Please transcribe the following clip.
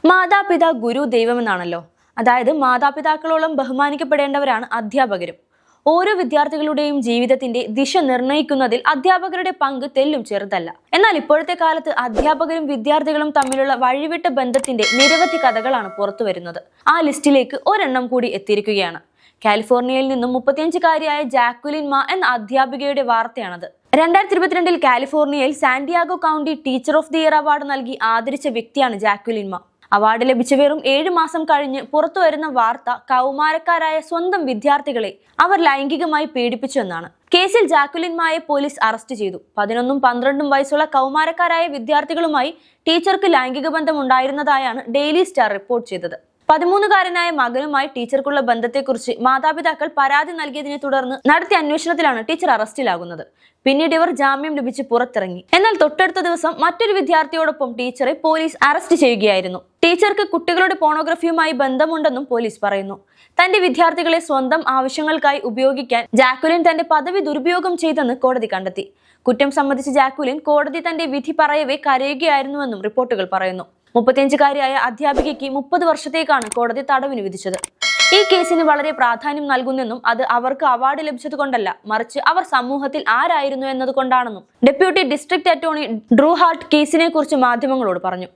മാതാപിതാ ഗുരു ദൈവമെന്നാണല്ലോ. അതായത് മാതാപിതാക്കളോളം ബഹുമാനിക്കപ്പെടേണ്ടവരാണ് അധ്യാപകരും. ഓരോ വിദ്യാർത്ഥികളുടെയും ജീവിതത്തിന്റെ ദിശ നിർണ്ണയിക്കുന്നതിൽ അധ്യാപകരുടെ പങ്ക് തെല്ലും ചെറുതല്ല. എന്നാൽ ഇപ്പോഴത്തെ കാലത്ത് അധ്യാപകരും വിദ്യാർത്ഥികളും തമ്മിലുള്ള വഴിവിട്ട ബന്ധത്തിന്റെ നിരവധി കഥകളാണ് പുറത്തു വരുന്നത്. ആ ലിസ്റ്റിലേക്ക് ഒരെണ്ണം കൂടി എത്തിയിരിക്കുകയാണ്. കാലിഫോർണിയയിൽ നിന്നും 35-കാരിയായ ജാക്വലിൻ മാ എന്ന അധ്യാപികയുടെ വാർത്തയാണത്. 2022 കാലിഫോർണിയയിൽ Santiago county teacher of the year award നൽകി ആദരിച്ച വ്യക്തിയാണ് ജാക്വലിൻ മാ. അവാർഡ് ലഭിച്ച വെറും 7 മാസം കഴിഞ്ഞ് പുറത്തു വരുന്ന വാർത്ത കൗമാരക്കാരായ സ്വന്തം വിദ്യാർത്ഥികളെ അവർ ലൈംഗികമായി പീഡിപ്പിച്ചു എന്നാണ്. കേസിൽ ജാക്വലിൻ മായെ പോലീസ് അറസ്റ്റ് ചെയ്തു. 11ഉം 12ഉം വയസ്സുള്ള കൗമാരക്കാരായ വിദ്യാർത്ഥികളുമായി ടീച്ചർക്ക് ലൈംഗിക ബന്ധം ഉണ്ടായിരുന്നതായാണ് ഡെയിലി സ്റ്റാർ റിപ്പോർട്ട് ചെയ്തത്. 13-കാരനായ മകനുമായി ടീച്ചർക്കുള്ള ബന്ധത്തെക്കുറിച്ച് മാതാപിതാക്കൾ പരാതി നൽകിയതിനെ തുടർന്ന് നടത്തിയ അന്വേഷണത്തിലാണ് ടീച്ചർ അറസ്റ്റിലാകുന്നത്. പിന്നീട് ഇവർ ജാമ്യം ലഭിച്ച് പുറത്തിറങ്ങി. എന്നാൽ തൊട്ടടുത്ത ദിവസം മറ്റൊരു വിദ്യാർത്ഥിയോടൊപ്പം ടീച്ചറെ പോലീസ് അറസ്റ്റ് ചെയ്യുകയായിരുന്നു. ടീച്ചർക്ക് കുട്ടികളുടെ പോണോഗ്രഫിയുമായി ബന്ധമുണ്ടെന്നും പോലീസ് പറയുന്നു. തന്റെ വിദ്യാർത്ഥികളെ സ്വന്തം ആവശ്യങ്ങൾക്കായി ഉപയോഗിക്കാൻ ജാക്വലിൻ തന്റെ പദവി ദുരുപയോഗം ചെയ്തെന്ന് കോടതി കണ്ടെത്തി. കുറ്റം സംബന്ധിച്ച് ജാക്വലിൻ കോടതി തന്റെ വിധി പറയവേ കരയുകയായിരുന്നുവെന്നും റിപ്പോർട്ടുകൾ പറയുന്നു. 35-കാരിയായ അധ്യാപികയ്ക്ക് 30 വർഷത്തേക്കാണ് കോടതി തടവിന് വിധിച്ചത്. ഈ കേസിന് വളരെ പ്രാധാന്യം നൽകുന്നെന്നും അത് അവർക്ക് അവാർഡ് ലഭിച്ചതുകൊണ്ടല്ല, മറിച്ച് അവർ സമൂഹത്തിൽ ആരായിരുന്നു എന്നതുകൊണ്ടാണെന്നും deputy district attorney Drew Hart കേസിനെ കുറിച്ച് മാധ്യമങ്ങളോട് പറഞ്ഞു.